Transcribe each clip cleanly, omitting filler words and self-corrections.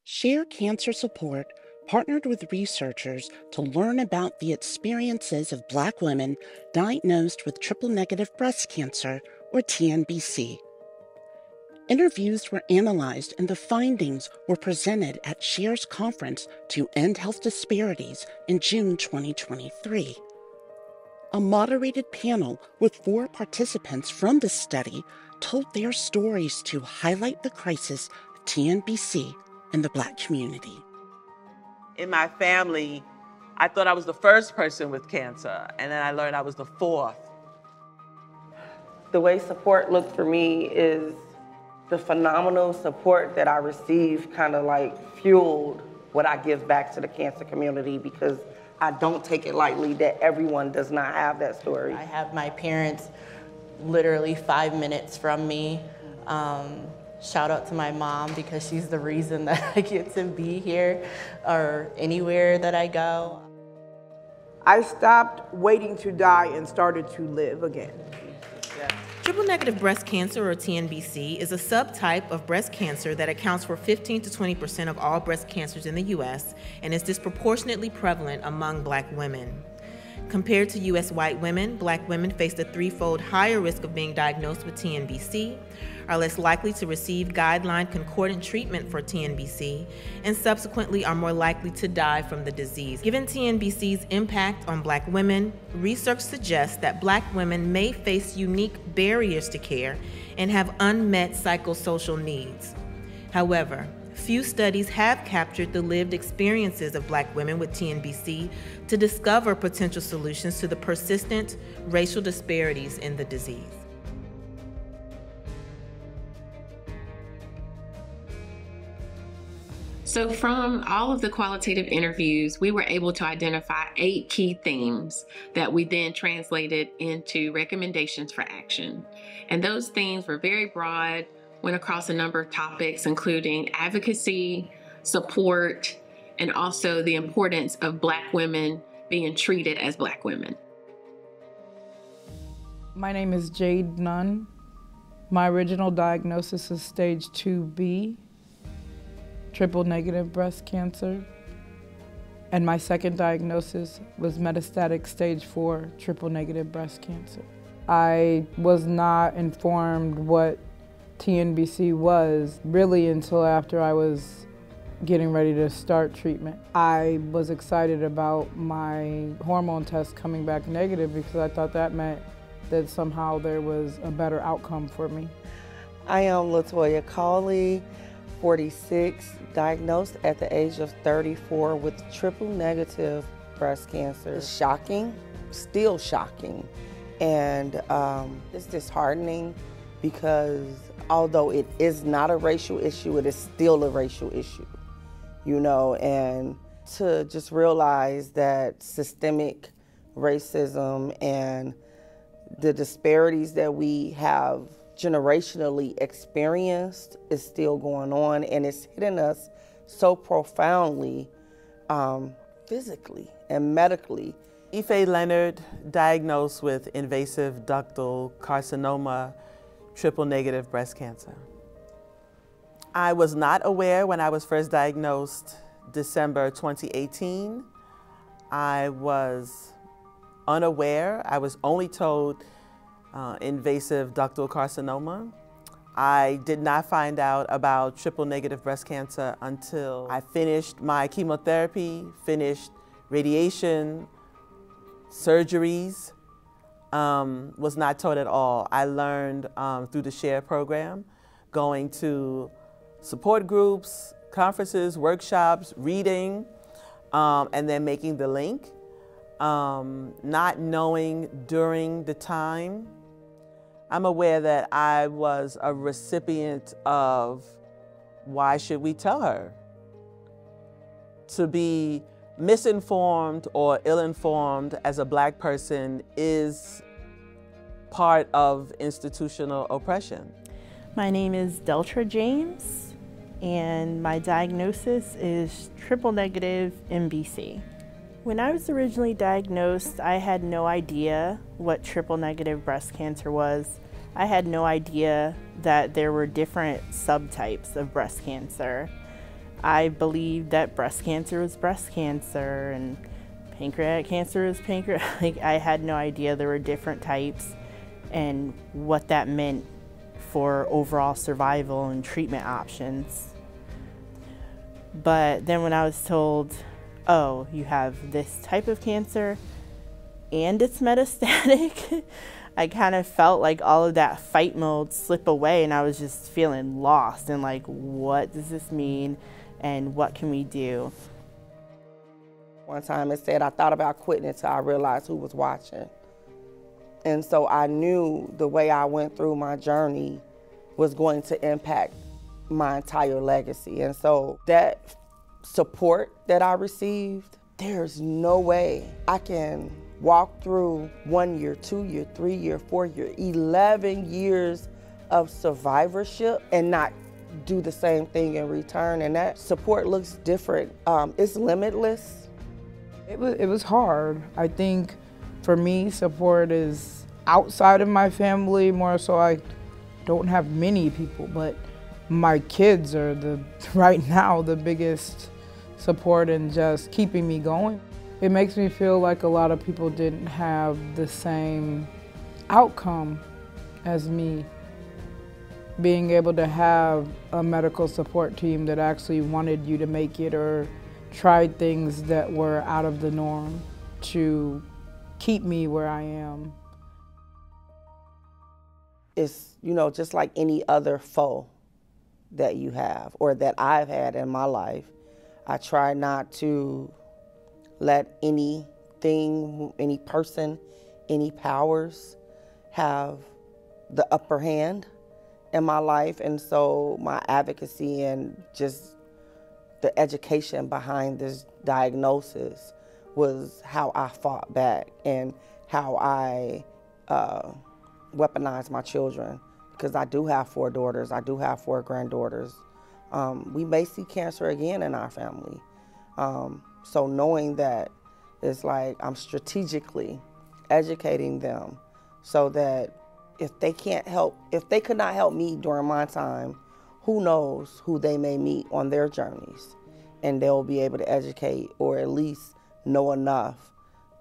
Share Cancer Support partnered with researchers to learn about the experiences of Black women diagnosed with triple negative breast cancer, or TNBC. Interviews were analyzed and the findings were presented at Share's conference to End Health Disparities in June 2023. A moderated panel with 4 participants from the study told their stories to highlight the crisis of TNBC in the Black community. In my family, I thought I was the first person with cancer, and then I learned I was the 4th. The way support looked for me is the phenomenal support that I received kind of like fueled what I give back to the cancer community, because I don't take it lightly that everyone does not have that story. I have my parents literally 5 minutes from me. Shout out to my mom, because she's the reason that I get to be here or anywhere that I go. I stopped waiting to die and started to live again. Triple-negative breast cancer, or TNBC, is a subtype of breast cancer that accounts for 15 to 20% of all breast cancers in the U.S. and is disproportionately prevalent among Black women. Compared to U.S. white women, Black women face a 3-fold higher risk of being diagnosed with TNBC, are less likely to receive guideline concordant treatment for TNBC, and subsequently are more likely to die from the disease. Given TNBC's impact on Black women, research suggests that Black women may face unique barriers to care and have unmet psychosocial needs. However, few studies have captured the lived experiences of Black women with TNBC to discover potential solutions to the persistent racial disparities in the disease. So from all of the qualitative interviews, we were able to identify 8 key themes that we then translated into recommendations for action. And those themes were very broad, went across a number of topics, including advocacy, support, and also the importance of Black women being treated as Black women. My name is Jade Nunn. My original diagnosis is stage 2B, triple negative breast cancer. And my second diagnosis was metastatic stage 4 triple negative breast cancer. I was not informed what TNBC was really until after I was getting ready to start treatment. I was excited about my hormone test coming back negative because I thought that meant that somehow there was a better outcome for me. I am Latoya Cawley, 46, diagnosed at the age of 34 with triple negative breast cancer. It's shocking, still shocking, and it's disheartening because although it is not a racial issue, it is still a racial issue, you know, and to just realize that systemic racism and the disparities that we have generationally experienced is still going on, and it's hitting us so profoundly physically and medically. Ife Leonard, diagnosed with invasive ductal carcinoma, triple negative breast cancer. I was not aware when I was first diagnosed December 2018. I was unaware. I was only told invasive ductal carcinoma. I did not find out about triple negative breast cancer until I finished my chemotherapy, finished radiation, surgeries. Was not taught at all. I learned through the SHARE program, going to support groups, conferences, workshops, reading, and then making the link. Not knowing during the time. I'm aware that I was a recipient of why should we tell her? To be misinformed or ill-informed as a Black person is part of institutional oppression. My name is Deltra James, and my diagnosis is triple negative MBC. When I was originally diagnosed, I had no idea what triple negative breast cancer was. I had no idea that there were different subtypes of breast cancer. I believed that breast cancer was breast cancer and pancreatic cancer is pancreatic. Like, I had no idea there were different types and what that meant for overall survival and treatment options. But then when I was told, oh, you have this type of cancer and it's metastatic, I kind of felt like all of that fight mode slip away, and I was just feeling lost and like, what does this mean and what can we do? One time it said I thought about quitting until I realized who was watching. And so I knew the way I went through my journey was going to impact my entire legacy. And so that support that I received, there's no way I can walk through 1 year, 2 year, 3 year, 4 year, 11 years of survivorship and not do the same thing in return. And that support looks different. It's limitless. It was hard. I think for me, support is outside of my family, more so I don't have many people, but my kids are right now the biggest support and just keeping me going. It makes me feel like a lot of people didn't have the same outcome as me. Being able to have a medical support team that actually wanted you to make it or tried things that were out of the norm to keep me where I am. It's, just like any other foe that you have or that I've had in my life. I try not to let anything, any person, any powers have the upper hand in my life. And so my advocacy and just the education behind this diagnosis was how I fought back and how I weaponized my children, because I do have 4 daughters, I do have 4 granddaughters. We may see cancer again in our family. So knowing that, it's like I'm strategically educating them so that if they could not help me during my time, who knows who they may meet on their journeys, and they'll be able to educate or at least know enough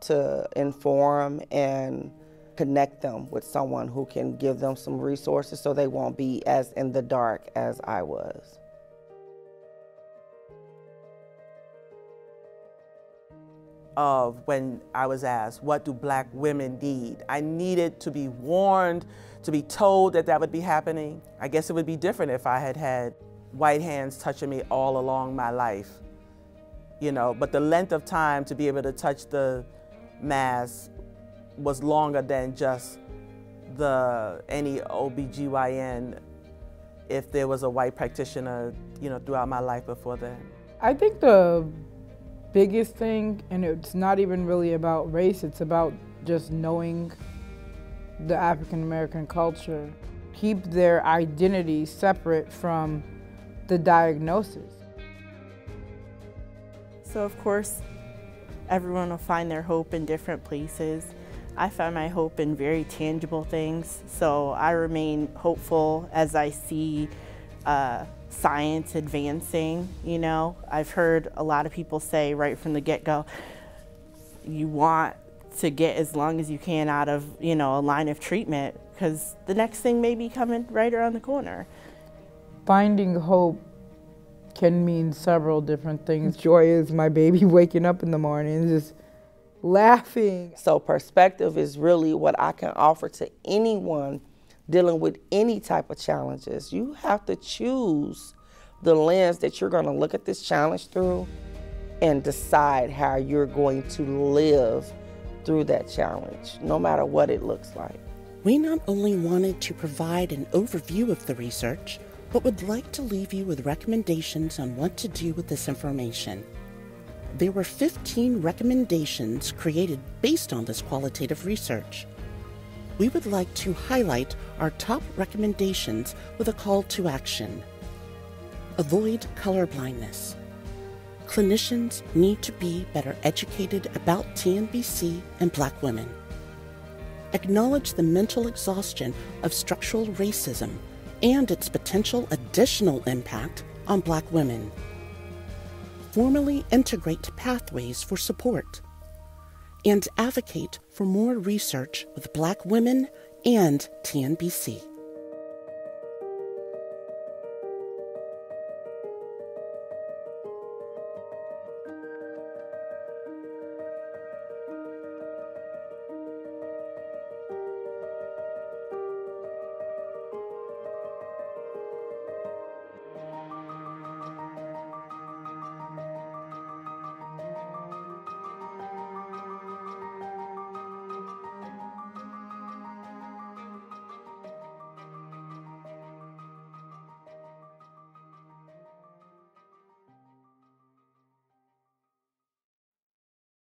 to inform and connect them with someone who can give them some resources so they won't be as in the dark as I was. Of when I was asked, what do Black women need? I needed to be warned, to be told that that would be happening. I guess it would be different if I had had white hands touching me all along my life, but the length of time to be able to touch the mass was longer than just any OBGYN if there was a white practitioner, throughout my life before then. I think the biggest thing, and it's not even really about race, it's about just knowing the African American culture. Keep their identity separate from the diagnosis. So of course, everyone will find their hope in different places. I find my hope in very tangible things, so I remain hopeful as I see science advancing. I've heard a lot of people say right from the get-go, you want to get as long as you can out of a line of treatment, because the next thing may be coming right around the corner. Finding hope can mean several different things. Joy is my baby waking up in the morning just laughing. So perspective is really what I can offer to anyone dealing with any type of challenges. You have to choose the lens that you're going to look at this challenge through and decide how you're going to live through that challenge, no matter what it looks like. We not only wanted to provide an overview of the research, but would like to leave you with recommendations on what to do with this information. There were 15 recommendations created based on this qualitative research. We would like to highlight our top recommendations with a call to action. Avoid colorblindness. Clinicians need to be better educated about TNBC and Black women. Acknowledge the mental exhaustion of structural racism and its potential additional impact on Black women. formally integrate pathways for support, and advocate for more research with Black women and TNBC.